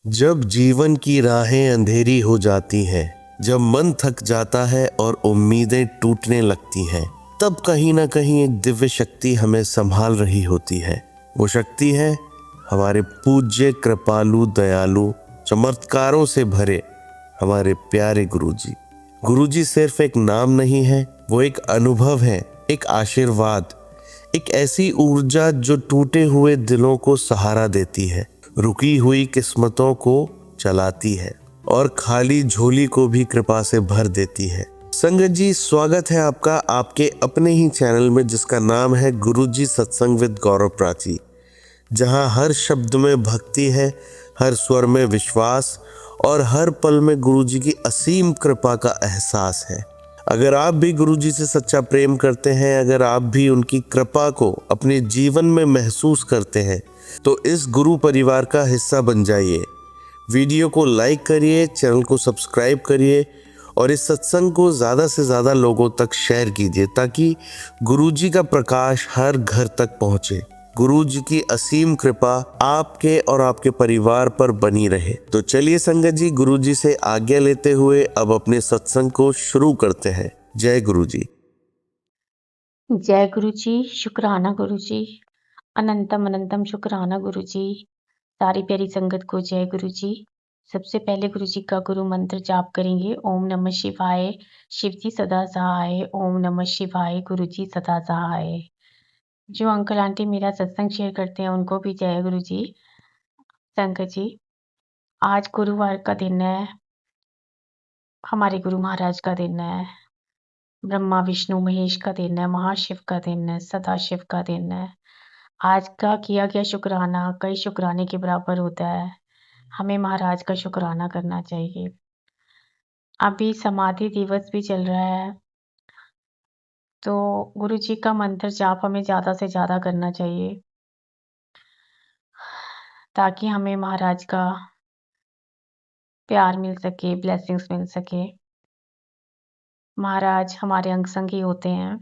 जब जीवन की राहें अंधेरी हो जाती हैं, जब मन थक जाता है और उम्मीदें टूटने लगती हैं, तब कहीं ना कहीं एक दिव्य शक्ति हमें संभाल रही होती है। वो शक्ति है हमारे पूज्य, कृपालु, दयालु, चमत्कारों से भरे हमारे प्यारे गुरुजी। गुरुजी सिर्फ एक नाम नहीं है, वो एक अनुभव है, एक आशीर्वाद, एक ऐसी ऊर्जा जो टूटे हुए दिलों को सहारा देती है, रुकी हुई किस्मतों को चलाती है और खाली झोली को भी कृपा से भर देती है। संगत जी, स्वागत है आपका आपके अपने ही चैनल में, जिसका नाम है गुरुजी सत्संग विद गौरव प्राची, जहां हर शब्द में भक्ति है, हर स्वर में विश्वास और हर पल में गुरुजी की असीम कृपा का एहसास है। अगर आप भी गुरुजी से सच्चा प्रेम करते हैं, अगर आप भी उनकी कृपा को अपने जीवन में महसूस करते हैं, तो इस गुरु परिवार का हिस्सा बन जाइए। वीडियो को लाइक करिए, चैनल को सब्सक्राइब करिए और इस सत्संग को ज़्यादा से ज़्यादा लोगों तक शेयर कीजिए, ताकि गुरुजी का प्रकाश हर घर तक पहुँचे। गुरुजी की असीम कृपा आपके और आपके परिवार पर बनी रहे। तो चलिए संगत जी, गुरुजी से आज्ञा लेते हुए अब अपने सत्संग को शुरू करते हैं। जय गुरुजी। जय गुरु जी, शुक्राना गुरु जी, अनंतम अनंतम शुक्राना गुरु जी। सारी प्यारी संगत को जय गुरु जी। सबसे पहले गुरु जी का गुरु मंत्र जाप करेंगे। ओम नमः शिवाय, शिव जी सदा सहाय। ओम नमः शिवाय, गुरु जी सदा सहाय। जो अंकल आंटी मेरा सत्संग शेयर करते हैं उनको भी जय गुरु जी। संगत जी, आज गुरुवार का दिन है, हमारे गुरु महाराज का दिन है, ब्रह्मा विष्णु महेश का दिन है, महाशिव का दिन है, सदाशिव का दिन है। आज का किया गया शुक्राना कई शुक्राने के बराबर होता है। हमें महाराज का शुक्राना करना चाहिए। अभी समाधि दिवस भी चल रहा है, तो गुरु जी का मंत्र जाप हमें ज़्यादा से ज़्यादा करना चाहिए, ताकि हमें महाराज का प्यार मिल सके, ब्लेसिंग्स मिल सके। महाराज हमारे अंग संग ही होते हैं।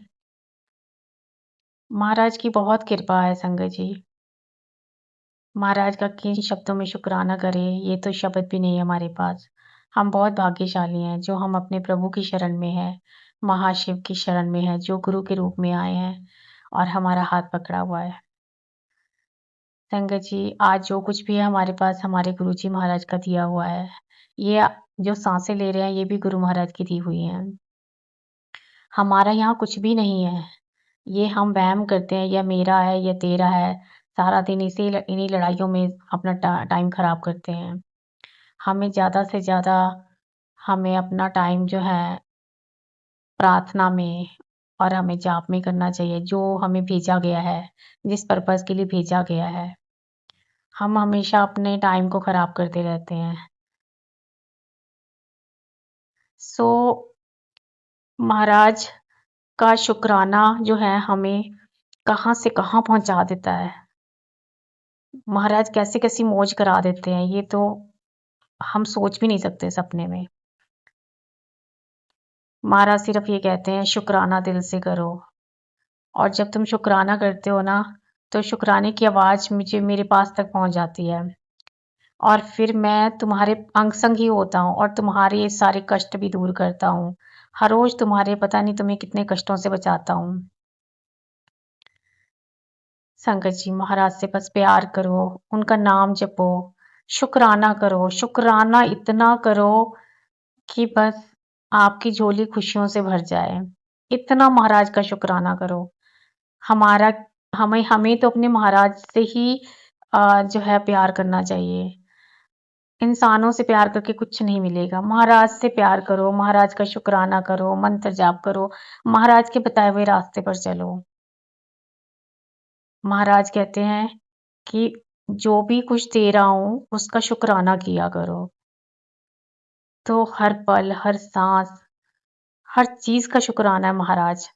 महाराज की बहुत कृपा है संगत जी। महाराज का किन शब्दों में शुक्राना करें, ये तो शब्द भी नहीं है हमारे पास। हम बहुत भाग्यशाली हैं जो हम अपने प्रभु की शरण में हैं, महाशिव की शरण में हैं, जो गुरु के रूप में आए हैं और हमारा हाथ पकड़ा हुआ है। संगत जी, आज जो कुछ भी है हमारे पास, हमारे गुरु जी महाराज का दिया हुआ है। ये जो सांसें ले रहे हैं, ये भी गुरु महाराज की दी हुई हैं। हमारा यहाँ कुछ भी नहीं है। ये हम वहम करते हैं, या मेरा है या तेरा है। सारा दिन इन्हीं लड़ाइयों में अपना टाइम खराब करते हैं। हमें ज़्यादा से ज़्यादा हमें अपना टाइम जो है प्रार्थना में और हमें जाप में करना चाहिए, जो हमें भेजा गया है, जिस पर्पज़ के लिए भेजा गया है। हम हमेशा अपने टाइम को खराब करते रहते हैं। सो महाराज का शुक्राना जो है हमें कहाँ से कहाँ पहुँचा देता है। महाराज कैसी-कैसी मौज करा देते हैं, ये तो हम सोच भी नहीं सकते सपने में। महाराज सिर्फ़ ये कहते हैं शुक्राना दिल से करो, और जब तुम शुक्राना करते हो ना, तो शुक्राने की आवाज़ मुझे मेरे पास तक पहुँच जाती है, और फिर मैं तुम्हारे अंग संग ही होता हूँ और तुम्हारे सारे कष्ट भी दूर करता हूँ। हर रोज़ तुम्हारे पता नहीं तुम्हें कितने कष्टों से बचाता हूँ। संगत जी, महाराज से बस प्यार करो, उनका नाम जपो, शुक्राना करो, शुक्राना इतना करो कि बस आपकी झोली खुशियों से भर जाए। इतना महाराज का शुक्राना करो। हमारा हमें हमें तो अपने महाराज से ही जो है प्यार करना चाहिए। इंसानों से प्यार करके कुछ नहीं मिलेगा। महाराज से प्यार करो, महाराज का शुक्राना करो, मंत्र जाप करो, महाराज के बताए हुए रास्ते पर चलो। महाराज कहते हैं कि जो भी कुछ दे रहा हूँ, उसका शुक्राना किया करो। तो हर पल, हर सांस, हर चीज़ का शुक्राना है महाराज।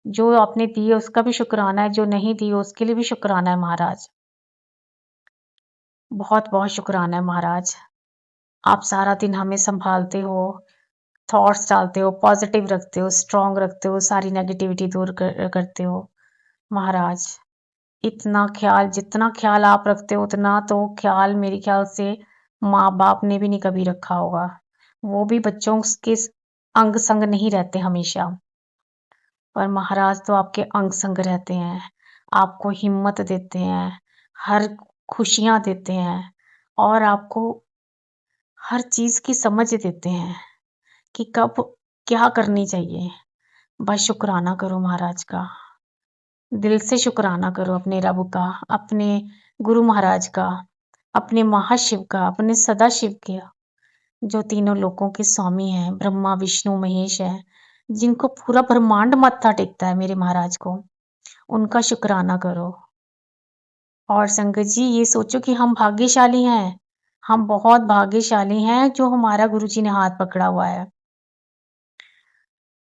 जो आपने दी है उसका भी शुक्राना है, जो नहीं दी है उसके लिए भी शुक्राना है महाराज। बहुत-बहुत शुक्राना है महाराज। आप सारा दिन हमें सँभालते हो, थॉट्स डालते हो, पॉज़िटिव रखते हो, स्ट्रॉन्ग रखते हो, सारी नेगेटिविटी दूर करते हो। महाराज, इतना ख़्याल जितना ख़्याल आप रखते हो उतना तो ख़्याल मेरे ख़्याल से माँ बाप ने भी नहीं कभी रखा होगा। वो भी बच्चों के अंग संग नहीं रहते हमेशा, पर महाराज तो आपके अंग संग रहते हैं, आपको हिम्मत देते हैं, हर खुशियाँ देते हैं और आपको हर चीज़ की समझ देते हैं कि कब क्या करनी चाहिए। बस शुक्राना करो महाराज का, दिल से शुक्राना करो अपने रब का, अपने गुरु महाराज का, अपने महाशिव का, अपने सदाशिव के, जो तीनों लोकों के स्वामी हैं, ब्रह्मा विष्णु महेश हैं, जिनको पूरा ब्रह्मांड मत्था टेकता है मेरे महाराज को, उनका शुक्राना करो। और संगत जी ये सोचो कि हम भाग्यशाली हैं, हम बहुत भाग्यशाली हैं जो हमारा गुरुजी ने हाथ पकड़ा हुआ है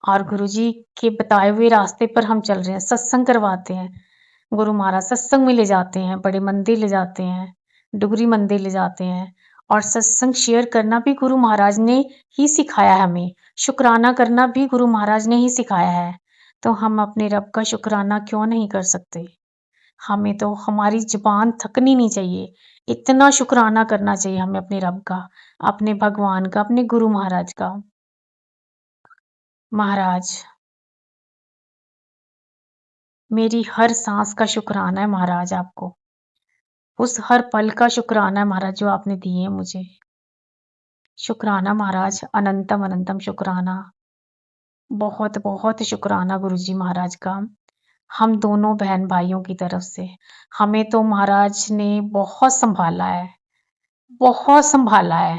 और गुरुजी के बताए हुए रास्ते पर हम चल रहे हैं, सत्संग करवाते हैं। गुरु महाराज सत्संग में ले जाते हैं, बड़े मंदिर ले जाते हैं, डुगरी मंदिर ले जाते हैं और सत्संग शेयर करना भी गुरु महाराज ने ही सिखाया है हमें, शुक्राना करना भी गुरु महाराज ने ही सिखाया है। तो हम अपने रब का शुक्राना क्यों नहीं कर सकते? हमें तो हमारी ज़ुबान थकनी नहीं चाहिए, इतना शुक्राना करना चाहिए हमें अपने रब का, अपने भगवान का, अपने गुरु महाराज का। महाराज, मेरी हर साँस का शुक्राना है महाराज आपको। उस हर पल का शुक्राना है महाराज जो आपने दिए हैं मुझे। शुक्राना महाराज, अनंतम अनंतम शुक्राना। बहुत बहुत शुक्राना गुरुजी महाराज का। हम दोनों बहन भाइयों की तरफ से हमें तो महाराज ने बहुत संभाला है, बहुत संभाला है।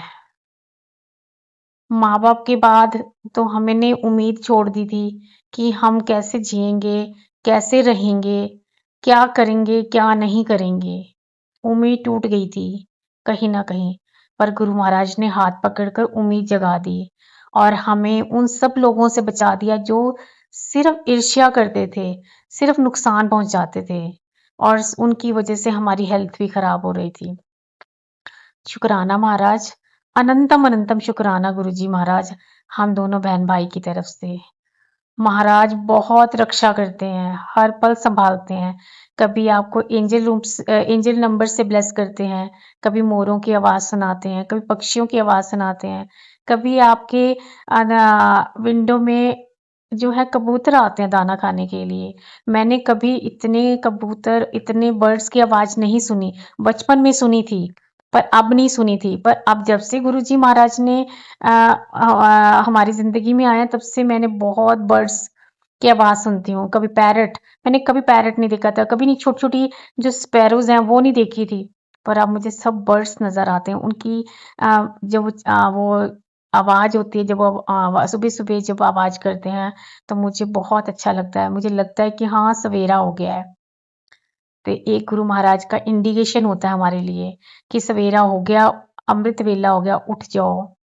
माँ बाप के बाद तो हमने उम्मीद छोड़ दी थी कि हम कैसे जिएंगे, कैसे रहेंगे, क्या करेंगे, क्या नहीं करेंगे। उम्मीद टूट गई थी कहीं न कहीं, पर गुरु महाराज ने हाथ पकड़कर उम्मीद जगा दी और हमें उन सब लोगों से बचा दिया जो सिर्फ ईर्ष्या करते थे, सिर्फ नुकसान पहुंचाते थे और उनकी वजह से हमारी हेल्थ भी खराब हो रही थी। शुक्राना महाराज, अनंतम अनंतम शुक्राना गुरुजी महाराज, हम दोनों बहन भाई की तरफ से। महाराज बहुत रक्षा करते हैं, हर पल संभालते हैं। कभी आपको एंजल नंबर से ब्लेस करते हैं, कभी मोरों की आवाज़ सुनाते हैं, कभी पक्षियों की आवाज़ सुनाते हैं, कभी आपके विंडो में जो है कबूतर आते हैं दाना खाने के लिए। मैंने कभी इतने कबूतर, इतने बर्ड्स की आवाज़ नहीं सुनी। बचपन में सुनी थी, पर अब नहीं सुनी थी। पर अब जब से गुरुजी महाराज ने हमारी ज़िंदगी में आया, तब से मैंने बहुत बर्ड्स की आवाज़ सुनती हूँ। कभी पैरट, मैंने कभी पैरट नहीं देखा था, कभी नहीं, छोटी-छोटी जो स्पैरोज़ हैं वो नहीं देखी थी। पर अब मुझे सब बर्ड्स नज़र आते हैं। उनकी वो आवाज़ होती है, जब वो सुबह-सुबह जब आवाज़ करते हैं, तो मुझे बहुत अच्छा लगता है। मुझे लगता है कि हाँ, सवेरा हो गया है। तो एक गुरु महाराज का इंडिकेशन होता है हमारे लिए कि सवेरा हो गया, अमृत वेला हो गया, उठ जाओ,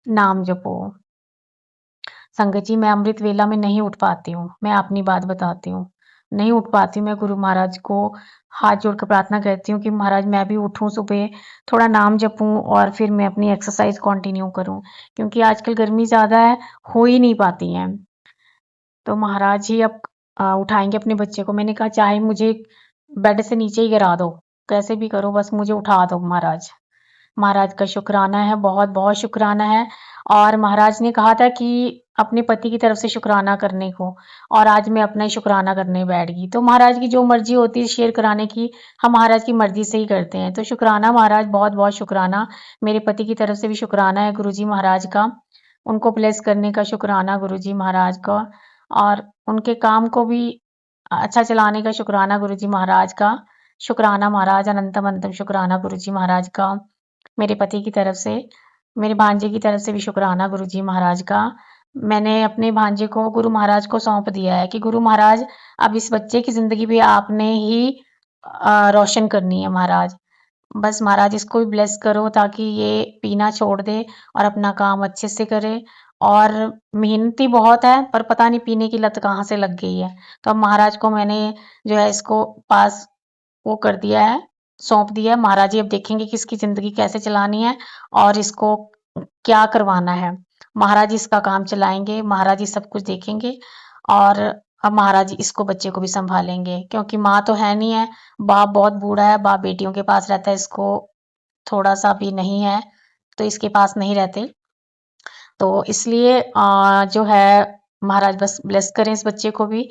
नाम जपो। संगत जी, मैं अमृत वेला में नहीं उठ पाती हूँ, मैं अपनी बात बताती हूँ। नहीं उठ पाती हूँ, मैं गुरु महाराज को हाथ जोड़कर प्रार्थना करती हूँ कि महाराज मैं भी उठूँ सुबह, थोड़ा नाम जपूँ और फिर मैं अपनी एक्सरसाइज कंटिन्यू करूँ, क्योंकि आजकल गर्मी ज़्यादा है, हो ही नहीं पाती हैं। तो महाराज ही अब उठाएँगे अपने बच्चे को। मैंने कहा चाहे मुझे बेड से नीचे ही गिरा दो, कैसे भी करो, बस मुझे उठा दो महाराज। महाराज का शुक्राना है, बहुत-बहुत शुक्राना है और महाराज ने कहा था कि अपने पति की तरफ से शुक्राना करने को, और आज मैं अपना ही शुक्राना करने बैठ गई। तो महाराज की जो मर्ज़ी होती है शेयर कराने की, हम महाराज की मर्ज़ी से ही करते हैं। तो शुक्राना महाराज, बहुत-बहुत शुक्राना। मेरे पति की तरफ से भी शुक्राना है गुरुजी महाराज का। उनको ब्लेस करने का शुक्राना गुरुजी महाराज का और उनके काम को भी अच्छा चलाने का शुक्राना गुरुजी महाराज का। शुक्राना महाराज, अनंतम अनंतम शुक्राना गुरुजी महाराज का। मेरे पति की तरफ से, मेरे भांजे की तरफ से भी शुक्राना गुरुजी महाराज का। मैंने अपने भांजे को गुरु महाराज को सौंप दिया है कि गुरु महाराज अब इस बच्चे की ज़िंदगी भी आपने ही रोशन करनी है महाराज। बस महाराज इसको भी ब्लेस करो ताकि ये पीना छोड़ दे और अपना काम अच्छे से करे। और मेहनती बहुत है, पर पता नहीं पीने की लत कहाँ से लग गई है। तो अब महाराज को मैंने जो है इसको पास वो कर दिया है, सौंप दिया है। महाराज जी अब देखेंगे कि इसकी ज़िंदगी कैसे चलानी है और इसको क्या करवाना है। महाराज जी इसका काम चलाएँगे, महाराज जी सब कुछ देखेंगे और अब महाराज जी इसको, बच्चे को भी सँभालेंगे, क्योंकि माँ तो है नहीं है, बाप बहुत बूढ़ा है, बाप बेटियों के पास रहता है, इसको थोड़ा-सा भी नहीं है, तो इसके पास नहीं रहते। तो इसलिए जो है महाराज बस ब्लेस करें इस बच्चे को भी।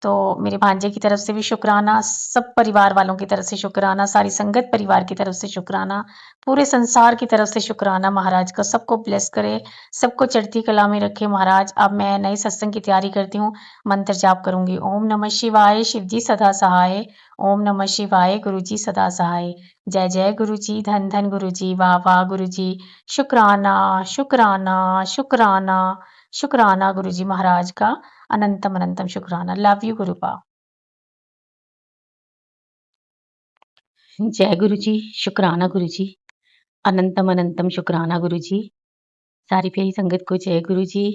तो मेरे भांजे की तरफ से भी शुक्राना, सब परिवार वालों की तरफ से शुक्राना, सारी संगत परिवार की तरफ से शुक्राना, पूरे संसार की तरफ से शुक्राना महाराज का। सबको ब्लेस करे, सबको चढ़ती कला में रखे महाराज। अब मैं नए सत्संग की तैयारी करती हूँ, मंत्र जाप करूंगी। ओम नमः शिवाय, शिव जी सदा सहाय। ओम नमः शिवाय, गुरु जी सदा सहाय। जय जय गुरु जी, धन धन गुरु जी, वाह वाह गुरु जी। शुक्राना, शुक्राना, शुक्राना, शुक्राना गुरु जी महाराज का। अनंतम अनंतम शुक्राना। Love you गुरुपा। जय गुरु जी, शुक्राना गुरु जी। अनंतम अनंतम शुक्राना गुरु जी। सारी प्यारी संगत को जय गुरु जी।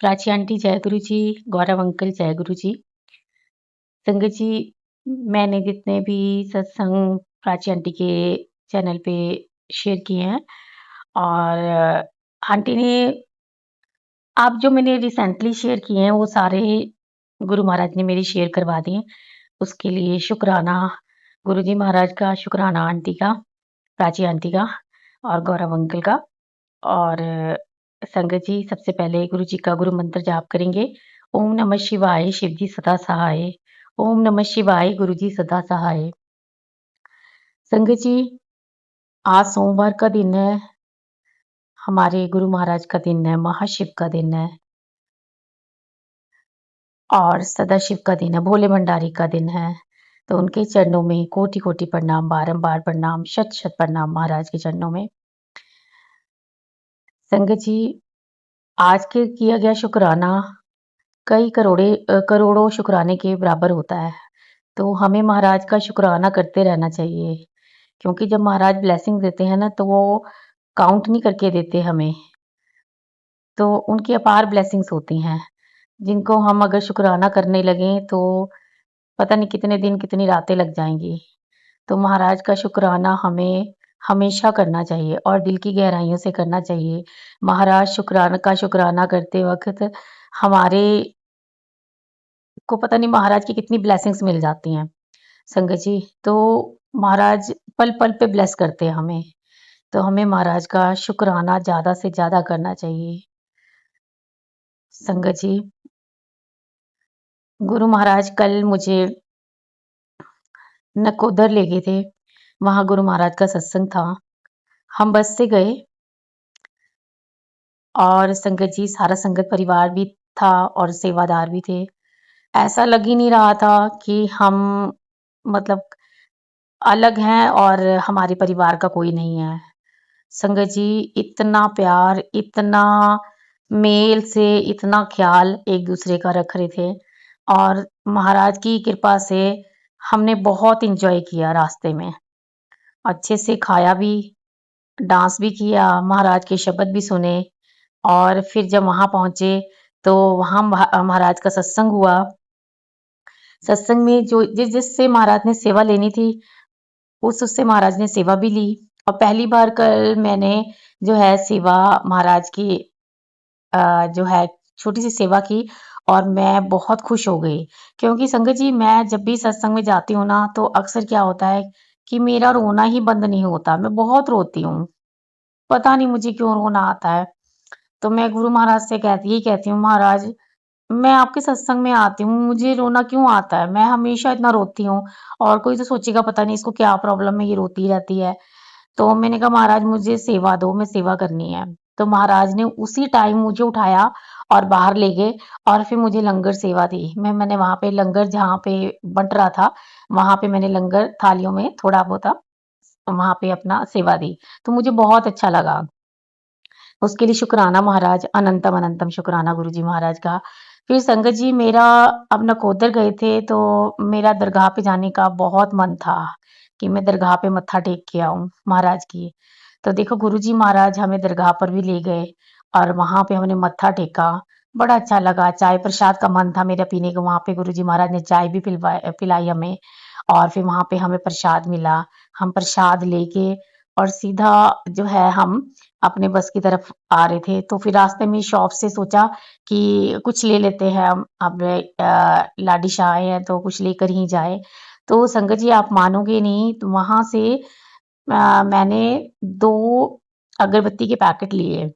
प्राची आंटी जय गुरु जी। गौरव अंकल जय गुरु जी। संगत जी, मैंने जितने भी सत्संग प्राची आंटी के चैनल पे शेयर किए हैं, और आंटी ने आप जो मैंने रिसेंटली शेयर किए हैं वो सारे गुरु महाराज ने मेरी शेयर करवा दिए। उसके लिए शुक्राना गुरु जी महाराज का, शुक्राना आंटी का, प्राची आंटी का और गौरव अंकल का। और संगत जी, सबसे पहले गुरु जी का गुरु मंत्र जाप करेंगे। ओम नमः शिवाय, शिव जी सदा सहाय। ओम नमः शिवाय, गुरु जी सदा सहाय। संगत जी, आज सोमवार का दिन है, हमारे गुरु महाराज का दिन है, महाशिव का दिन है और सदाशिव का दिन है, भोले भंडारी का दिन है। तो उनके चरणों में कोटि कोटि प्रणाम, बारंबार प्रणाम, शत शत प्रणाम महाराज के चरणों में। संगत जी, आज के किया गया शुक्राना कई करोड़ों शुक्राने के बराबर होता है। तो हमें महाराज का शुक्राना करते रहना चाहिए, क्योंकि जब महाराज ब्लेसिंग देते हैं ना, तो वो काउंट नहीं करके देते हमें। तो उनकी अपार ब्लेसिंग्स होती हैं, जिनको हम अगर शुक्राना करने लगें तो पता नहीं कितने दिन कितनी रातें लग जाएंगी। तो महाराज का शुक्राना हमें हमेशा करना चाहिए और दिल की गहराइयों से करना चाहिए। महाराज शुक्राना करते वक्त हमारे को पता नहीं महाराज की कितनी ब्लेसिंग्स मिल जाती हैं संगत जी। तो महाराज पल पल पे ब्लेस करते हैं हमें, तो हमें महाराज का शुक्राना ज्यादा से ज्यादा करना चाहिए। संगत जी, गुरु महाराज कल मुझे नकोदर ले गए थे, वहां गुरु महाराज का सत्संग था। हम बस से गए और संगत जी, सारा संगत परिवार भी था और सेवादार भी थे। ऐसा लग ही नहीं रहा था कि हम मतलब अलग हैं और हमारे परिवार का कोई नहीं है। संगत जी, इतना प्यार, इतना मेल से इतना ख्याल एक दूसरे का रख रहे थे, और महाराज की कृपा से हमने बहुत इंजॉय किया रास्ते में। अच्छे से खाया भी, डांस भी किया, महाराज के शब्द भी सुने, और फिर जब वहां पहुंचे तो वहां महाराज का सत्संग हुआ। सत्संग में जो जिससे महाराज ने सेवा लेनी थी, उससे महाराज ने सेवा भी ली। और पहली बार कल मैंने जो है सेवा महाराज की जो है छोटी सी सेवा की, और मैं बहुत खुश हो गई। क्योंकि संगत जी, मैं जब भी सत्संग में जाती हूँ ना, तो अक्सर क्या होता है कि मेरा रोना ही बंद नहीं होता, मैं बहुत रोती हूँ। पता नहीं मुझे क्यों रोना आता है। तो मैं गुरु महाराज से कहती हूँ, महाराज मैं आपके सत्संग में आती हूँ, मुझे रोना क्यों आता है? मैं हमेशा इतना रोती हूँ, और कोई तो सोचेगा पता नहीं इसको क्या प्रॉब्लम है, ये रोती रहती है। तो मैंने कहा महाराज मुझे सेवा दो, मैं सेवा करनी है। तो महाराज ने उसी टाइम मुझे उठाया और बाहर ले गए, और फिर मुझे लंगर सेवा दी। मैंने वहां पे लंगर जहाँ पे बंट रहा था, वहां पे मैंने लंगर थालियों में थोड़ा बहुत वहां पे अपना सेवा दी। तो मुझे बहुत अच्छा लगा। उसके लिए शुक्राना महाराज, अनंतम अनंतम शुक्राना गुरु जी महाराज का। फिर संगत जी, मेरा अब नकोदर गए थे तो मेरा दरगाह पे जाने का बहुत मन था कि मैं दरगाह पे मत्था टेक के आऊं महाराज की। तो देखो गुरु जी महाराज हमें दरगाह पर भी ले गए, और वहां पे हमने मत्था टेका। बड़ा अच्छा लगा। चाय प्रसाद का मन था मेरा पीने का, वहां पे गुरु जी महाराज ने चाय भी पिलाई हमें, और फिर वहां पे हमें प्रसाद मिला। हम प्रसाद लेके और सीधा जो है हम अपने बस की तरफ आ रहे थे। तो फिर रास्ते में शॉप से सोचा कि कुछ ले लेते हैं हम, अब लाडी शाह आए हैं तो कुछ लेकर ही जाए। तो संगत जी, आप मानोगे नहीं, तो वहां से मैंने 2 अगरबत्ती के पैकेट लिए।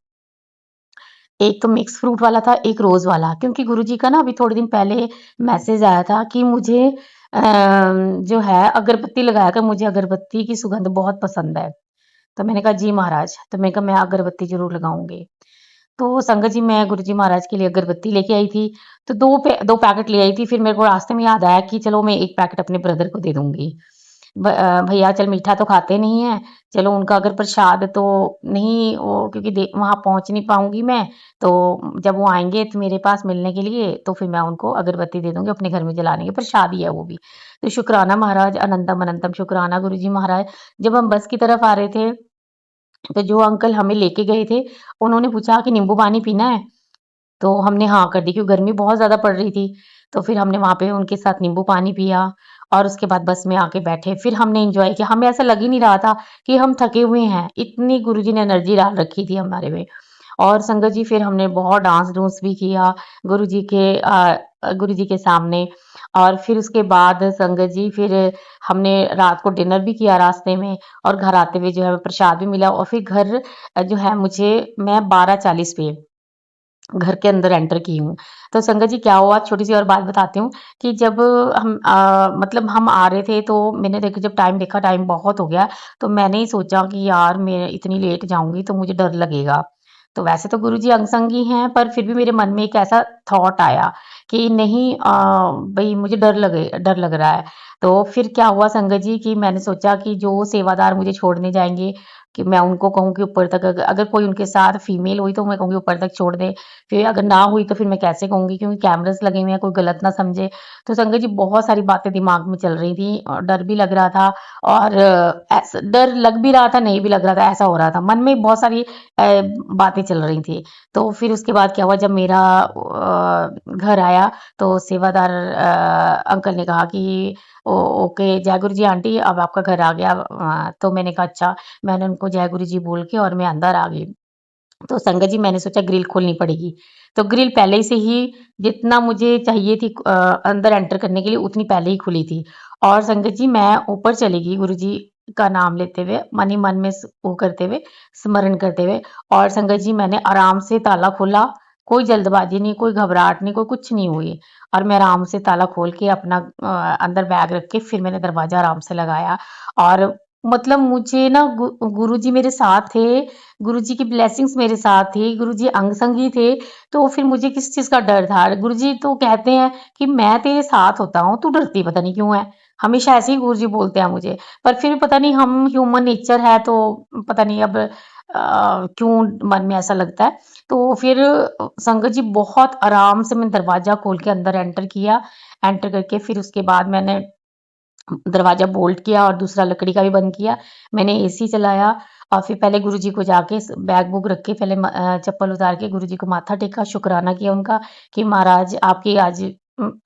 एक मिक्स फ्रूट वाला था, एक रोज़ वाला, क्योंकि गुरुजी का ना अभी थोड़े दिन पहले मैसेज आया था कि मुझे जो है अगरबत्ती लगा कर, मुझे अगरबत्ती की सुगंध बहुत पसंद है। तो मैंने कहा जी महाराज, तो मैंने कहा मैं अगरबत्ती ज़रूर लगाऊँगी। तो संगत जी मैं गुरुजी महाराज के लिए अगरबत्ती लेके आई थी, तो 2 पैकेट ले आई थी, फिर मेरे को रास्ते में याद आया कि चलो मैं 1 पैकेट अपने ब्रदर को दे दूँगी। भैया चल मीठा तो खाते नहीं हैं, चलो उनका अगर प्रसाद तो नहीं वो क्योंकि वहाँ पहुँच नहीं पाऊँगी मैं, तो जब वो आएँगे तो मेरे पास मिलने के लिए तो फिर मैं उनको अगरबत्ती दे दूँगी अपने घर में जलाने के, प्रसाद ही है वो भी। तो शुक्राना महाराज, अनंतम अनंतम शुक्राना गुरुजी महाराज। जब हम बस की तरफ आ रहे थे, तो जो अंकल हमें लेके गए थे, उन्होंने पूछा कि नींबू पानी पीना है? तो हमने हाँ कर दी क्योंकि गर्मी बहुत ज़्यादा पड़ रही थी। तो फिर हमने वहाँ पे उनके साथ नींबू पानी पिया और उसके बाद बस में आके बैठे। फिर हमने एन्जॉय किया। हमें ऐसा लग ही नहीं रहा था कि हम थके हुए हैं। इतनी गुरुजी ने एनर्जी डाल रखी थी हमारे में। और संगत जी फिर हमने बहुत डांस-डूंस भी किया गुरुजी के गुरुजी के सामने। और फिर उसके बाद संगत जी फिर हमने रात को डिनर भी किया रास्ते में और घर आते हुए जो है प्रसाद भी मिला और फिर घर जो है मैं 12:40 पे घर के अंदर एंटर की हूँ। तो संगत जी क्या हुआ छोटी-सी और बात बताती हूँ कि जब मतलब हम आ रहे थे तो मैंने देखा जब टाइम देखा टाइम बहुत हो गया, तो मैंने ही सोचा कि यार मैं इतनी लेट जाऊँगी तो मुझे डर लगेगा। तो वैसे तो गुरुजी अंग-संग ही हैं पर फिर भी मेरे मन में एक ऐसा थॉट आया कि नहीं भई मुझे डर लग रहा है। तो फिर क्या हुआ संगत जी कि मैंने सोचा कि जो सेवादार मुझे छोड़ने जाएँगे कि मैं उनको कहूँ कि ऊपर तक अगर कोई उनके साथ फीमेल हुई तो मैं कहूँगी ऊपर तक छोड़ दे। फिर अगर ना हुई तो फिर मैं कैसे कहूँगी क्योंकि कैमरास लगे हुए हैं, कोई गलत ना समझे। तो संगत जी बहुत सारी बातें दिमाग में चल रही थी और डर भी लग रहा था और ऐसा डर लग भी रहा था, नहीं भी लग रहा था, ऐसा हो रहा था। मन में बहुत सारी बातें चल रही थी। तो फिर उसके बाद क्या हुआ जब मेरा घर आया तो सेवादार अंकल ने कहा कि ओ ओके जय गुरु जी आंटी अब आपका घर आ गया। तो मैंने कहा अच्छा, मैंने उनको जय गुरु जी बोल के और मैं अंदर आ गई। तो संगत जी मैंने सोचा ग्रिल खोलनी पड़ेगी। तो ग्रिल पहले से ही जितना मुझे चाहिए थी अंदर एंटर करने के लिए उतनी पहले ही खुली थी। और संगत जी मैं ऊपर चली गई गुरुजी का नाम लेते हुए, मन ही मन में वो करते हुए, स्मरण करते हुए और संगत जी मैंने आराम से ताला खोला, कोई जल्दबाजी नहीं, कोई घबराहट नहीं, कोई कुछ नहीं हुई और मैं आराम से ताला खोल के अपना अंदर बैग रख के फिर मैंने दरवाज़ा आराम से लगाया और मतलब मुझे ना गुरुजी मेरे साथ थे गुरुजी की ब्लेसिंग्स मेरे साथ थी, गुरुजी अंग-संग ही थे, तो फिर मुझे किस चीज़ का डर था? गुरुजी तो कहते हैं कि मैं तेरे साथ होता हूँ, तू डरती पता नहीं क्यों है? हमेशा ऐसे ही गुरुजी बोलते हैं मुझे, पर फिर पता नहीं हम ह्यूमन नेचर है तो पता नहीं अब क्यों मन में ऐसा लगता है। तो फिर संगत जी बहुत आराम से मैंने दरवाज़ा खोल के अंदर एंटर किया, एंटर करके फिर उसके बाद मैंने दरवाज़ा बोल्ट किया और दूसरा लकड़ी का भी बंद किया। मैंने एसी चलाया और फिर पहले गुरुजी को जाके बैग वूग रख के पहले चप्पल उतार के गुरुजी को माथा टेका, शुकराना किया उनका कि महाराज आपकी आज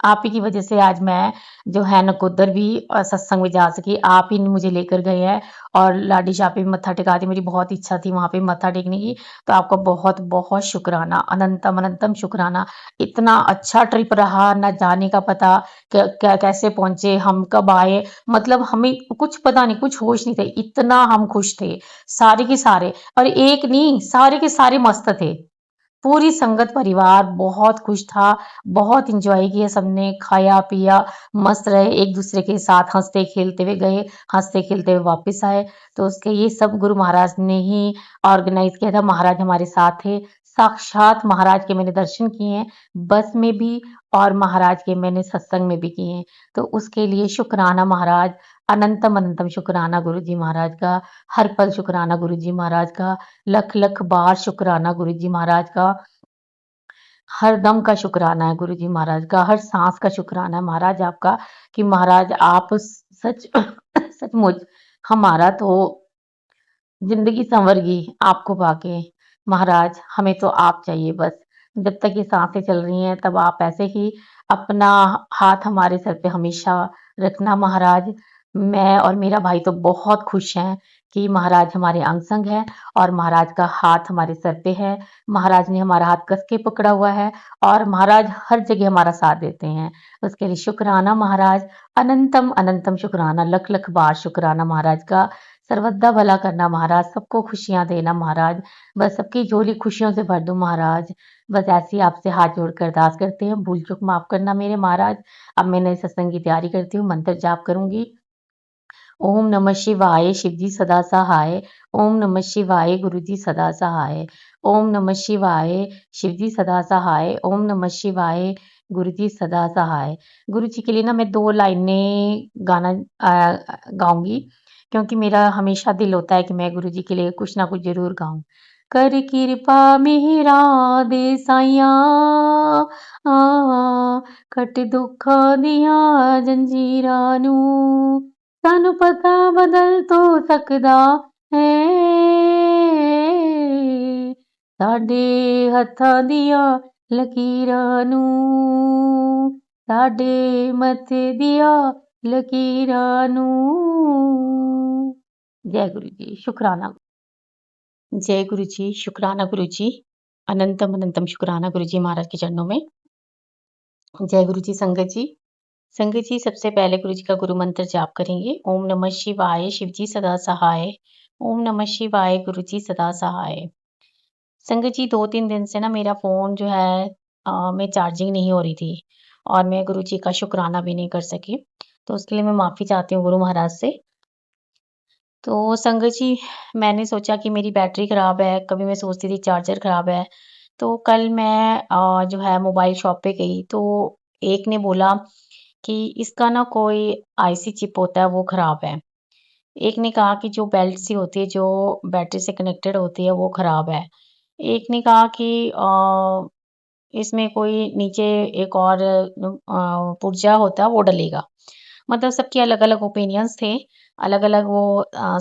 आप ही की वज़ह से आज मैं जो है नकोदर भी सत्संग में जा सकी। आप ही मुझे लेकर गए हैं और लाडी शाह पे भी मत्था टेका दी। मेरी बहुत इच्छा थी वहाँ पे मत्था टेकने की। तो आपका बहुत-बहुत शुकराना, अनंतम अनंतम शुकराना। इतना अच्छा ट्रिप रहा, ना जाने का पता कैसे पहुँचे, हम कब आए, मतलब हमें कुछ पता नहीं, कुछ होश नहीं थे, इतना हम खुश थे, सारे के सारे और एक नहीं, सारे के सारे मस्त थे। पूरी संगत परिवार बहुत खुश था, बहुत एन्जॉय किया सबने, खाया-पिया, मस्त रहे, एक-दूसरे के साथ हँसते-खेलते हुए गए, हँसते-खेलते हुए वापस आए। तो उसके ये सब गुरु महाराज ने ही ऑर्गेनाइज़ किया था, महाराज हमारे साथ थे। साक्षात महाराज के मैंने दर्शन किए हैं, बस में भी और महाराज के मैंने सत्संग में भी किए हैं। तो उसके लिए शुकराना महाराज, अनंतम अनंतम शुकराना गुरुजी महाराज का, हर पल शुकराना गुरुजी महाराज का, लख-लख बार शुकराना गुरुजी महाराज का, हर दम का शुकराना है गुरुजी महाराज का, हर साँस का शुकराना है महाराज आपका कि महाराज आप सच सचमुच हमारा तो ज़िंदगी सँवर गई आपको पाके। महाराज हमें तो आप चाहिए बस। जब तक ये साँसें चल रही हैं तब आप ऐसे ही अपना हाथ हमारे सर पे हमेशा रखना महाराज। मैं और मेरा भाई तो बहुत खुश हैं कि महाराज हमारे अंग-संग हैं और महाराज का हाथ हमारे सर पे है। महाराज ने हमारा हाथ कस के पकड़ा हुआ है और महाराज हर जगह हमारा साथ देते हैं। उसके लिए शुकराना महाराज, अनंतम अनंतम शुकराना, लख-लख बार शुकराना महाराज का। सर्वदा भला करना महाराज, सबको खुशियाँ देना महाराज, बस सबकी झोली खुशियों से भर दो महाराज। बस ऐसे ही आपसे हाथ जोड़कर अरदास करते हैं, भूल-चूक माफ़ करना मेरे महाराज। अब मैं नए सत्संग की तैयारी करती हूँ, मंत्र जाप करूँगी। ओम नमः शिवाय, शिव जी सदा सहाय। ओम नमः शिवाय, गुरु जी सदा सहाय। ओम नमः शिवाय, शिव जी सदा सहाय। ओम नमः शिवाय, गुरु जी सदा सहाय। गुरु जी के लिए ना मैं 2 लाइनें गाना गाऊँगी, क्योंकि मेरा हमेशा दिल होता है कि मैं गुरु जी के लिए कुछ ना कुछ ज़रूर गाऊँ। कर किरपा मेरा दे साईंया, कट दुखां दियां जंजीरां नूं, ਸਾਨੂੰ ਪਤਾ ਬਦਲ ਤੋਂ ਸਕਦਾ ਹੈ ਸਾਡੇ ਹੱਥਾਂ ਦੀਆਂ ਲਕੀਰਾਂ ਨੂੰ ਸਾਡੇ ਮੱਥੇ ਦੀਆਂ ਲਕੀਰਾਂ ਨੂੰ जय गुरु जी शुक्राना जय गुरु जी शुक्राना गुरु जी अनंतम अनंतम शुक्राना गुरु जी महाराज के चरणों में जय गुरु जी संगत जी संगत जी सबसे पहले गुरु जी का गुरु मंत्र जाप करेंगे। ओम नमः शिवाय, शिव जी सदा सहाय। ओम नमः शिवाय, गुरु जी सदा सहाय। संगत जी 2-3 दिन से ना मेरा फ़ोन जो है में चार्जिंग नहीं हो रही थी और मैं गुरु जी का शुक्राना भी नहीं कर सकी। तो उसके लिए मैं माफ़ी चाहती हूँ गुरु महाराज से। तो संगत जी मैंने सोचा कि मेरी बैटरी ख़राब है, कभी मैं सोचती थी चार्जर ख़राब है। तो कल मैं जो है मोबाइल शॉप पे गई तो एक ने बोला कि इसका ना कोई आईसी चिप होता है वो ख़राब है। एक ने कहा कि जो बेल्ट सी होती है जो बैटरी से कनेक्टेड होती है वो ख़राब है। एक ने कहा कि इसमें कोई नीचे एक और पुर्जा होता है वो डलेगा। मतलब सबके अलग-अलग ओपिनियंस थे। अलग-अलग वो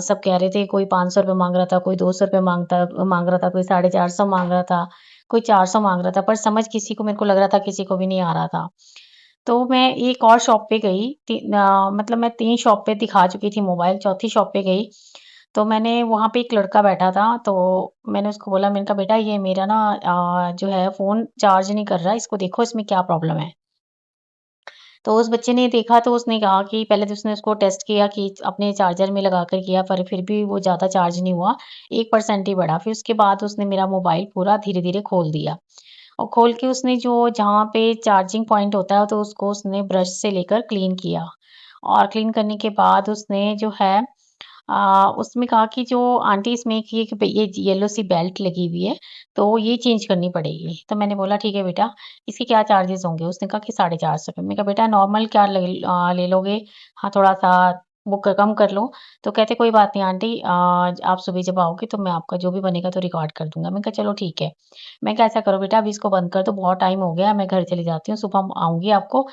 सब कह रहे थे कोई ₹500 माँग रहा था, कोई ₹200 माँग रहा था, कोई 450 माँग रहा था, कोई 400 माँग रहा था। पर समझ किसी को मेरे को लग रहा था किसी को भी नहीं आ रहा था। तो मैं एक और शॉप पे गई मतलब मैं 3 शॉप पे दिखा चुकी थी मोबाइल, चौथी शॉप पे गई, तो मैंने वहाँ पे एक लड़का बैठा था, तो मैंने उसको बोला मैंने कहा बेटा ये मेरा ना जो है फ़ोन चार्ज नहीं कर रहा है, इसको देखो इसमें क्या प्रॉब्लम है? तो उस बच्चे ने देखा तो उसने कहा कि पहले तो उसने उसको टेस्ट किया कि अपने चार्जर में लगाकर किया पर फिर भी वो ज़्यादा चार्ज नहीं हुआ, 1% ही बढ़ा। फिर उसके बाद उसने मेरा मोबाइल पूरा धीरे-धीरे खोल दिया और खोल के उसने जो जहाँ पे चार्जिंग पॉइंट होता है तो उसको उसने ब्रश से लेकर क्लीन किया और क्लीन करने के बाद उसने जो है उसमें कहा कि जो आंटी इसमें ये येलो सी बेल्ट लगी हुई है, तो ये चेंज करनी पड़ेगी। तो मैंने बोला ठीक है बेटा, इसके क्या चार्जेज़ होंगे? उसने कहा कि ₹450 मैंने कहा बेटा नॉर्मल क्या ले लोगे? हाँ, थोड़ा-सा वो कम कर लो। तो कहते कोई बात नहीं आंटी आप सुबह जब आओगे तो मैं आपका जो भी बनेगा तो रिकॉर्ड कर दूँगा। मैंने कहा चलो ठीक है। मैं कहा ऐसा करो बेटा अभी इसको बंद कर दो, बहुत टाइम हो गया है, मैं घर चली जाती हूँ, सुबह आऊँगी आपको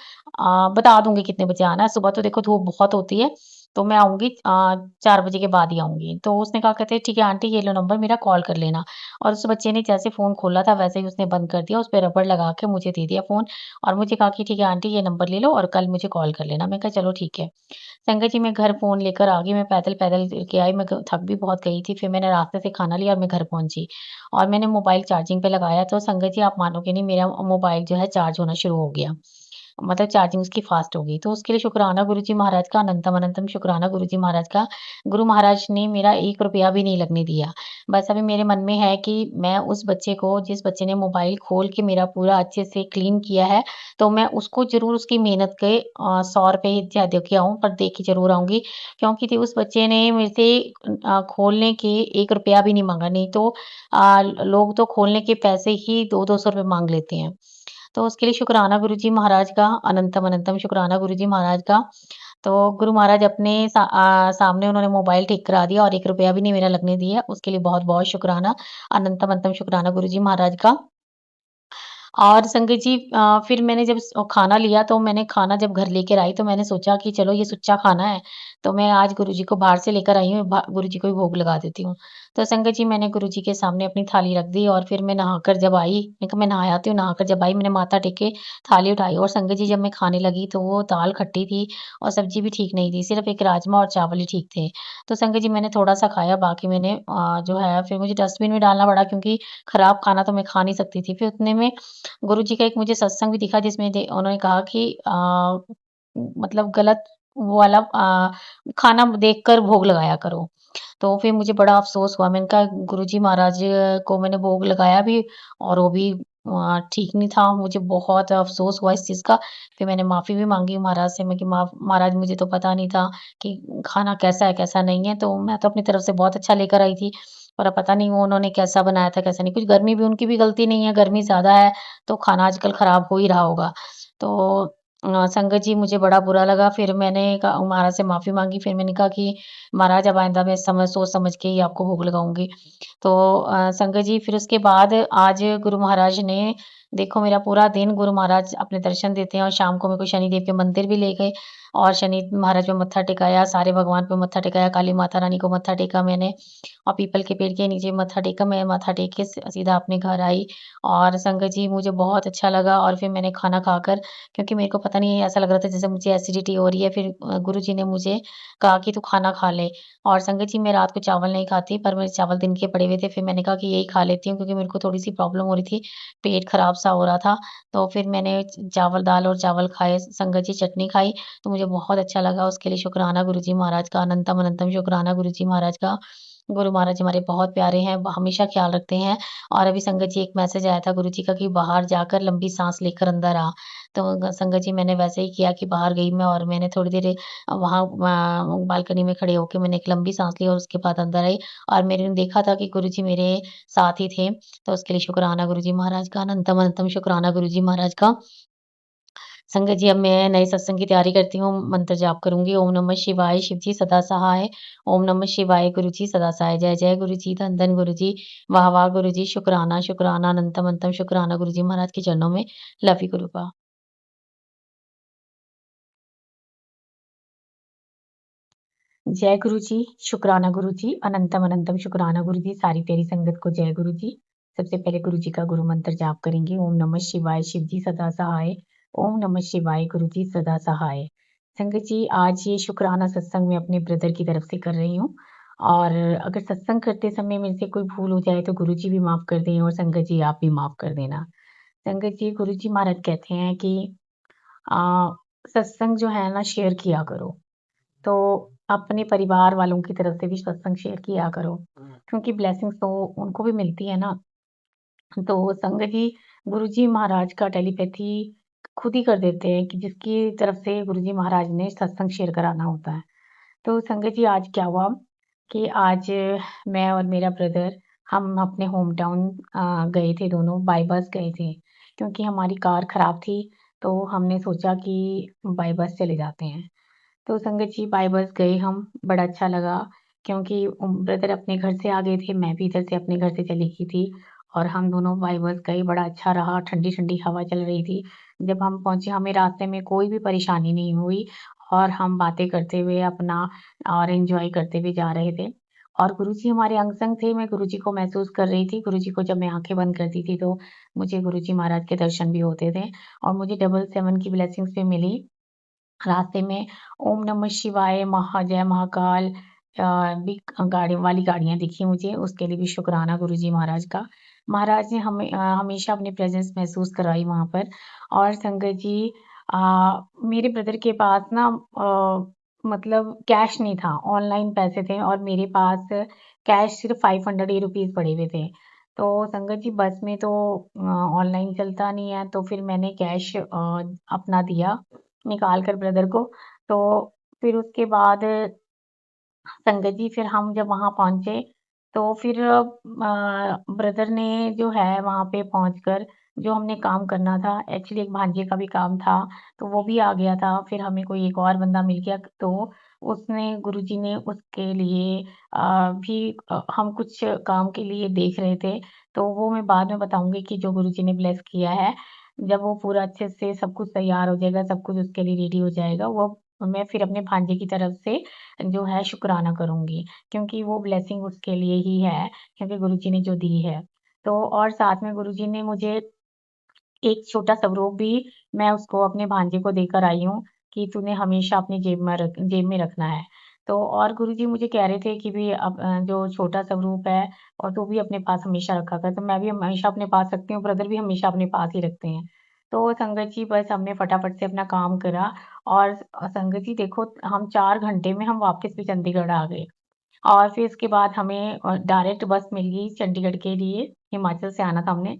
बता दूँगी कितने बजे आना है। सुबह तो देखो धूप बहुत होती है, तो मैं आऊँगी 4 बजे के बाद ही आऊँगी। तो उसने कहा कहते ठीक है आंटी ये लो नंबर मेरा कॉल कर लेना। और उस बच्चे ने जैसे फ़ोन खोला था वैसे ही उसने बंद कर दिया, उसपे रबर लगा के मुझे दे दिया फ़ोन और मुझे कहा कि ठीक है आंटी ये नंबर ले लो और कल मुझे कॉल कर लेना। मैं कहा चलो ठीक है। संगत जी मैं घर फ़ोन लेकर आ गई, मैं पैदल-पैदल के आई, मैं ग थक भी बहुत गई थी। फिर मैंने रास्ते से खाना लिया और मैं घर पहुँची और मैंने मोबाइल चार्जिंग पे लगाया तो संगत जी आप मानोगे नहीं मेरा मोबाइल जो है चार्ज होना शुरू हो गया। मतलब चार्जिंग उसकी फ़ास्ट हो गई। तो उसके लिए शुक्राना गुरुजी महाराज का अनंतम अनंतम शुक्राना गुरुजी महाराज का। गुरु महाराज ने मेरा ₹1 भी नहीं लगने दिया। बस अभी मेरे मन में है कि मैं उस बच्चे को जिस बच्चे ने मोबाइल खोल के मेरा पूरा अच्छे से क्लीन किया है, तो मैं उसको ज़रूर उसकी मेहनत के ₹100 चाहे दे के आऊँ पर दे के ज़रूर आऊँगी। क्योंकि उस बच्चे ने मेरे से खोलने के ₹1 भी नहीं माँगा, नहीं तो लोग तो खोलने के पैसे ही 2-200 रुपए माँग लेते हैं। तो उसके लिए शुक्राना गुरुजी महाराज का, अनंतम अनंतम शुक्राना गुरुजी महाराज का। तो गुरु महाराज अपने सामने उन्होंने मोबाइल ठीक करा दिया और ₹1 भी नहीं मेरा लगने दिया। उसके लिए बहुत-बहुत शुक्राना, अनंतम अनंतम शुक्राना गुरुजी महाराज का। और संगत जी फिर मैंने जब खाना लिया तो मैंने खाना जब घर लेकर आई तो मैंने सोचा कि चलो ये सुच्चा खाना है, तो मैं आज गुरुजी को बाहर से लेकर आई हूँ, गुरुजी को ही भोग लगा देती हूँ। तो संगत जी मैंने गुरुजी के सामने अपनी थाली रख दी और फिर मैं नहाकर जब आई, मैं कहा मैं नहा आती हूँ, नहाकर जब आई मैंने माथा टेक के थाली उठाई और संगत जी जब मैं खाने लगी तो वो दाल खट्टी थी और सब्जी भी ठीक नहीं थी, सिर्फ़ एक राजमा और चावल ही ठीक थे। तो संगत जी मैंने थोड़ा-सा खाया, बाकी मैंने जो है फिर मुझे डस्टबिन में डालना पड़ा क्योंकि खराब खाना तो मैं खा नहीं सकती थी। फिर उतने में गुरुजी का एक मुझे सत्संग भी दिखा जिसमें उन्होंने कहा कि मतलब गलत वो वाला खाना देखकर भोग लगाया करो। तो फिर मुझे बड़ा अफ़सोस हुआ, मैंने कहा गुरुजी महाराज को मैंने भोग लगाया भी और वो भी ठीक नहीं था, मुझे बहुत अफ़सोस हुआ इस चीज़ का। फिर मैंने माफ़ी भी माँगी महाराज से, मैं कि महाराज मुझे तो पता नहीं था कि खाना कैसा है, कैसा नहीं है, तो मैं तो अपनी तरफ से बहुत अच्छा लेकर आई थी। पर अब पता नहीं वो उन्होंने कैसा बनाया था, कैसा नहीं, कुछ गर्मी भी उनकी भी गलती नहीं है, गर्मी ज़्यादा है, तो खाना आजकल खराब हो ही रहा होगा। तो संगत जी मुझे बड़ा बुरा लगा, फिर मैंने कहा महाराज से माफ़ी माँगी, फिर मैंने कहा कि महाराज अब आइंदा मैं सोच समझ के ही आपको भोग लगाऊँगी। तो संगत जी फिर उसके बाद आज गुरु महाराज ने देखो मेरा पूरा दिन गुरु महाराज अपने दर्शन देते हैं और शाम को मेरे को शनिदेव के मंदिर भी ले गए और शनि महाराज पे मत्था टिकाया, सारे भगवान पे मत्था टिकाया, काली माता रानी को मत्था टेका मैंने और पीपल के पेड़ के नीचे मत्था टेका। मैं मत्था टेक के सीधा अपने घर आई और संगत जी मुझे बहुत अच्छा लगा और फिर मैंने खाना खाकर क्योंकि मेरे को पता नहीं ऐसा लग रहा था जैसे मुझे एसिडिटी हो रही है, फिर गुरुजी ने मुझे कहा कि तू खाना खा ले और संगत जी मैं रात को चावल नहीं खाती पर मेरे चावल दिन के पड़े हुए थे, फिर मैंने कहा कि यही खा लेती हूँ क्योंकि मेरे को थोड़ी-सी प्रॉब्लम हो रही थी, पेट खराब सा हो रहा था। तो फिर मैंने चावल दाल और चावल खाए, संगत जी चटनी खाई, तो मुझे बहुत अच्छा लगा, उसके लिए शुक्राना गुरुजी महाराज का, अनंतम अनंतम शुक्राना गुरुजी महाराज का। गुरु महाराज हमारे बहुत प्यारे हैं, हमेशा ख़्याल रखते हैं और अभी संगत जी एक मैसेज आया था गुरुजी का कि बाहर जाकर लंबी साँस लेकर अंदर आ। तो संगत जी मैंने वैसे ही किया कि बाहर गई मैं और मैंने थोड़ी देर वहाँ बालकनी में खड़े होके मैंने एक लंबी साँस ली और उसके बाद अंदर आई और मैंने देखा था कि गुरुजी मेरे साथ ही थे, तो उसके लिए शुक्राना गुरुजी महाराज का, अनंतम अनंतम शुक्राना गुरुजी महाराज का। संगत जी अब मैं नए सत्संग की तैयारी करती हूँ, मंत्र जाप करूँगी। ओम नमः शिवाय, शिव जी सदा सहाय। ओम नमः शिवाय, गुरु जी सदा सहाय। जय जय गुरु जी, धन धन गुरु जी, वाह वाह गुरु जी, शुक्राना शुक्राना, अनंतम अनंतम शुक्राना गुरु जी महाराज के चरणों में। Love you गुरुपा। जय गुरु जी, शुक्राना गुरु जी, अनंतम अनंतम शुक्राना गुरु जी, सारी प्यारी संगत को जय गुरु जी। सबसे पहले गुरु जी का गुरु मंत्र जाप करेंगे। ओम नमः शिवाय, शिव जी सदा सहाय। ओम नमः शिवाय, गुरु जी सदा सहाय। संगत जी आज ये शुक्राना सत्संग मैं अपने ब्रदर की तरफ से कर रही हूँ और अगर सत्संग करते समय मेरे से कोई भूल हो जाए तो गुरु जी भी माफ कर दें और संगत जी आप भी माफ कर देना। संगत जी गुरु जी महाराज कहते हैं कि आ, सत्संग जो है ना शेयर किया करो। तो अपने परिवार वालों की तरफ से भी सत्संग शेयर किया करो, क्योंकि ब्लेसिंग्स तो उनको भी मिलती है ना। तो संगत जी, गुरुजी महाराज का टेलीपैथी खुद ही कर देते हैं कि जिसकी तरफ से गुरुजी महाराज ने सत्संग शेयर कराना होता है। तो संगत जी आज क्या हुआ कि आज मैं और मेरा ब्रदर हम अपने होम टाउन गए थे दोनों बाय बस गए थे, क्योंकि हमारी कार खराब थी, तो हमने सोचा कि बाय बस चले जाते हैं। तो संगत जी बाय बस गए हम, बड़ा अच्छा लगा क्योंकि ब्रदर अपने घर से आ गए थे, मैं भी इधर से अपने घर से चली गई थी और हम दोनों बाय बस गए, बड़ा अच्छा रहा, ठंडी-ठंडी हवा चल रही थी। जब हम पहुँचे हमें रास्ते में कोई भी परेशानी नहीं हुई और हम बातें करते हुए अपना और एन्जॉय करते हुए जा रहे थे। और गुरुजी हमारे अंग-संग थे, मैं गुरुजी को महसूस कर रही थी, गुरुजी को जब मैं आँखें बंद करती थी तो मुझे गुरुजी महाराज के दर्शन भी होते थे और मुझे डबल 7 की ब्लेसिंग्स भी मिली। रास्ते में ओम नमः शिवाय, जय महाकाल भी गाड़ी वाली गाड़ियाँ दिखी मुझे, उसके लिए भी शुक्राना गुरुजी महाराज का। महाराज ने हमेशा अपनी प्रेज़ेंस महसूस कराई वहाँ पर और संगत जी मेरे ब्रदर के पास ना मतलब कैश नहीं था, ऑनलाइन पैसे थे और मेरे पास कैश सिर्फ़ 500 ही रुपीज़ पड़े हुए थे। तो संगत जी बस में तो ऑनलाइन चलता नहीं है, तो फिर मैंने कैश अपना दिया निकाल कर ब्रदर को। तो फिर उसके बाद संगत जी फिर हम जब वहाँ पहुँचे, तो फिर ब्रदर ने जो है वहाँ पे पहुँचकर जो हमने काम करना था एक्चुअली एक भांजे का भी काम था, तो वो भी आ गया था। फिर हमें कोई एक और बंदा मिल गया तो उसने गुरुजी ने उसके लिए भी हम कुछ काम के लिए देख रहे थे, तो वो मैं बाद में बताऊँगी कि जो गुरुजी ने ब्लेस किया है। जब वो पूरा अच्छे से सब कुछ तैयार हो जाएगा, सब कुछ उसके लिए रेडी हो जाएगा, वो मैं फिर अपने भांजे की तरफ से जो है शुक्राना करूँगी, क्योंकि वो ब्लेसिंग उसके लिए ही है, क्योंकि गुरुजी ने जो दी है। तो और साथ में गुरुजी ने मुझे एक छोटा स्वरूप भी मैं उसको अपने भांजे को देकर आई हूँ कि तूने हमेशा अपनी जेब में रखना है। तो और गुरुजी मुझे कह रहे थे कि भी अब जो छोटा स्वरूप है और तू भी अपने पास हमेशा रखा कर, तो मैं भी हमेशा अपने पास रखती हूँ, ब्रदर भी हमेशा अपने पास ही रखते हैं। तो संगत जी बस हमने फटाफट से अपना काम करा और संगत जी देखो हम 4 घंटे में हम वापस भी चंडीगढ़ आ गए। और फिर इसके बाद हमें डायरेक्ट बस मिल गई चंडीगढ़ के लिए, हिमाचल से आना था हमने।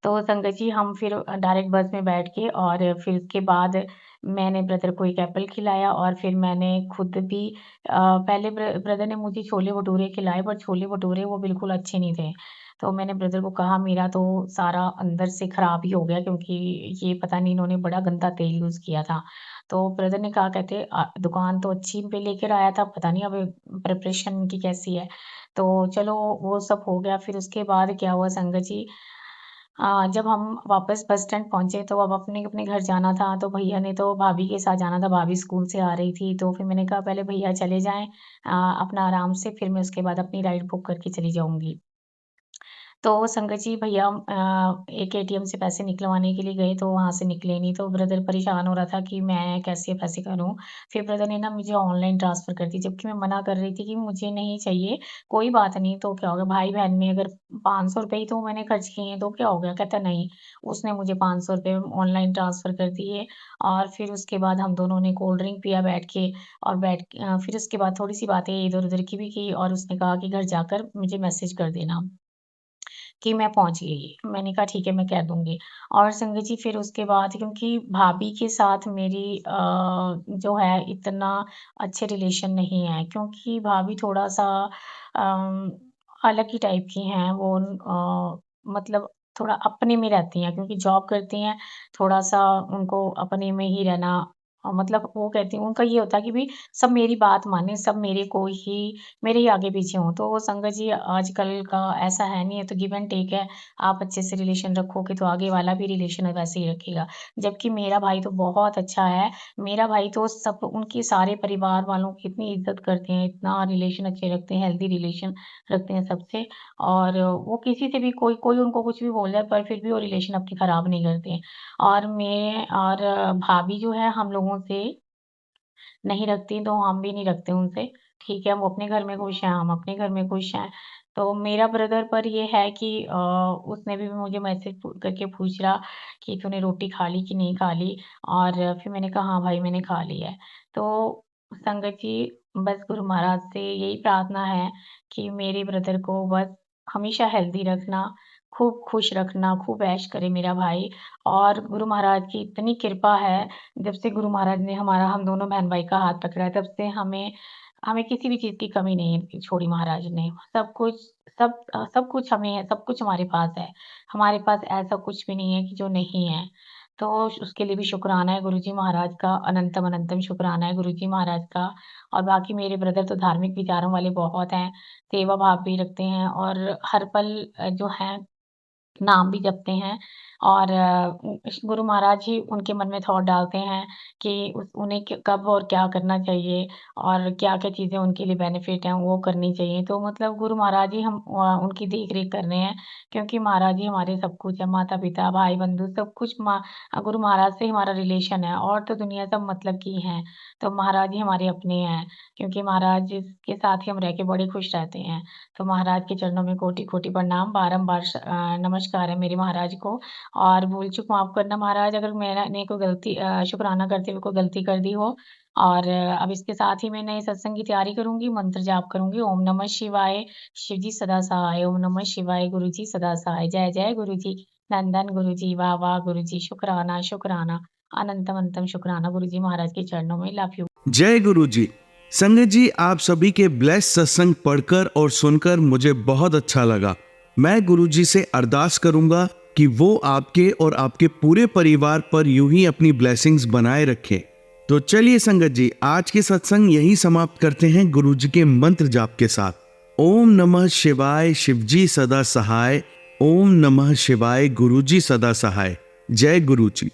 तो संगत जी हम फिर डायरेक्ट बस में बैठ के और फिर उसके बाद मैंने ब्रदर को एक एप्पल खिलाया और फिर मैंने खुद भी पहले ब्रदर ने मुझे छोले-भटूरे खिलाए बट छोले-भटूरे वो बिल्कुल अच्छे नहीं थे। तो मैंने ब्रदर को कहा मेरा तो सारा अंदर से खराब ही हो गया क्योंकि ये पता नहीं इन्होंने बड़ा गंदा तेल यूज़ किया था। तो ब्रदर ने कहा कहते दुकान तो अच्छी पे लेकर आया था, पता नहीं अब प्रिपरेशन इनकी कैसी है। तो चलो वो सब हो गया फिर उसके बाद क्या हुआ संगत जी जब हम वापस बस स्टैंड पहुँचे तो अब अपने-अपने घर जाना था, तो भैया ने तो भाभी के साथ जाना था, भाभी स्कूल से आ रही थी, तो फिर मैंने कहा पहले भैया चले जाएँ अपना आराम से, फिर मैं उसके बाद अपनी राइड बुक करके चली जाऊँगी। तो संगत जी भैया एक एटीएम से पैसे निकलवाने के लिए गए तो वहाँ से निकले नहीं, तो ब्रदर परेशान हो रहा था कि मैं कैसे पैसे करूँ? फिर ब्रदर ने ना मुझे ऑनलाइन ट्रांसफ़र कर दी, जबकि मैं मना कर रही थी कि मुझे नहीं चाहिए, कोई बात नहीं तो क्या हो गया? भाई-बहन में अगर ₹500 ही तो मैंने खर्च किए हैं, तो क्या हो गया? कहता नहीं, उसने मुझे ₹500 ऑनलाइन ट्रांसफ़र कर दिए और फिर उसके बाद हम दोनों ने कोल्ड ड्रिंक पिया बैठ के और फिर उसके बाद थोड़ी-सी बातें इधर-उधर की भी की और उसने कहा कि घर जाकर मुझे मैसेज कर देना। कि मैं पहुँच गई। मैंने कहा ठीक है मैं कह दूँगी और संगत जी फिर उसके बाद क्योंकि भाभी के साथ मेरी जो है इतना अच्छे रिलेशन नहीं है क्योंकि भाभी थोड़ा-सा अम, अलग ही टाइप की हैं वो मतलब थोड़ा अपने में रहती हैं क्योंकि जॉब करती हैं, थोड़ा-सा उनको अपने में ही रहना मतलब वो कहती हैं उनका ये होता है कि भई सब मेरी बात मानें, सब मेरे ही आगे-पीछे हों। तो संगत जी आजकल का ऐसा है नहीं, है तो गिव एंड टेक है। आप अच्छे से रिलेशन रखोगे तो आगे वाला भी रिलेशन वैसे ही रखेगा। जबकि मेरा भाई तो बहुत अच्छा है। मेरा भाई तो सब उनके सारे परिवार वालों की इतनी इज़्ज़त करते हैं, इतना रिलेशन अच्छे रखते हैं, हेल्दी रिलेशन रखते हैं सबसे और वो किसी से भी कोई कोई उनको कुछ भी बोल जाए पर फिर भी वो रिलेशन अपनी खराब नहीं करते हैं। और मैं और भाभी जो है हम लोगों से नहीं रखती, तो हम भी नहीं रखते उनसे। ठीक है, वो अपने घर में खुश हैं, हम अपने घर में खुश हैं। तो मेरा ब्रदर पर ये है कि उसने भी मुझे मैसेज करके पूछ रहा कि तूने रोटी खा ली कि नहीं खा ली? और फिर मैंने कहा हाँ भाई मैंने खा ली है। तो संगत जी बस गुरु महाराज से यही प्रार्थना है कि मेरे ब्रदर को बस हमेशा हेल्दी रखना, खूब खुश रखना, खूब ऐश करे मेरा भाई और गुरु महाराज की इतनी कृपा है जब से गुरु महाराज ने हम दोनों बहन-भाई का हाथ पकड़ा है, तब से हमें हमें किसी भी चीज़ की कमी नहीं छोड़ी महाराज ने। सब कुछ हमें सब कुछ हमारे पास है। हमारे पास ऐसा कुछ भी नहीं है कि जो नहीं है। तो उसके लिए भी शुक्राना है गुरुजी महाराज का, अनंतम अनंतम शुक्राना है गुरुजी महाराज का। और बाकी मेरे ब्रदर तो धार्मिक विचारों वाले बहुत हैं, सेवा भाव भी रखते हैं और हर पल जो है नाम भी जपते हैं और गुरु महाराज ही उनके मन में थॉट डालते हैं कि उन्हें कब और क्या करना चाहिए और क्या-क्या चीज़ें उनके लिए बेनिफिट हैं, वो करनी चाहिए। तो मतलब गुरु महाराज ही हम उनकी देख-रेख कर रहे हैं क्योंकि महाराज ही हमारे सब कुछ है, माता-पिता, भाई-बंधु सब कुछ गुरु महाराज से ही हमारा रिलेशन है और तो दुनिया सब मतलब की हैं। तो महाराज ही हमारे अपने हैं क्योंकि महाराज के साथ ही हम रह के बड़े खुश रहते हैं। तो महाराज के चरणों में कोटि-कोटि प्रणाम, बारंबार नमस्कार है मेरे महाराज को और भूल-चूक माफ़ करना महाराज अगर मैंने कोई गलती शुक्राना करते हुए कोई गलती कर दी हो और अब इसके साथ ही मैं नए सत्संग की तैयारी करूँगी, मंत्र जाप करूँगी। ओम नमः शिवाय, शिव जी सदा सहाय, ओम नमः शिवाय, गुरु जी सदा सहाय। जय जय गुरु जी, धन-धन गुरु जी, वाह वाह गुरु जी, शुक्राना शुक्राना, अनंतम अनंतम शुक्राना गुरु जी महाराज के चरणों में। Love you. जय गुरु जी। संगत जी, आप सभी के ब्लेस सत्संग पढ़कर और सुनकर मुझे बहुत अच्छा लगा। मैं गुरु जी से अरदास करूंगा कि वो आपके और आपके पूरे परिवार पर यूं ही अपनी ब्लेसिंग्स बनाए रखें। तो चलिए संगत जी, आज के सत्संग यही समाप्त करते हैं गुरु जी के मंत्र जाप के साथ। ओम नमः शिवाय, शिवजी सदा सहाय। ओम नमः शिवाय, गुरु जी सदा सहाय। जय गुरु जी।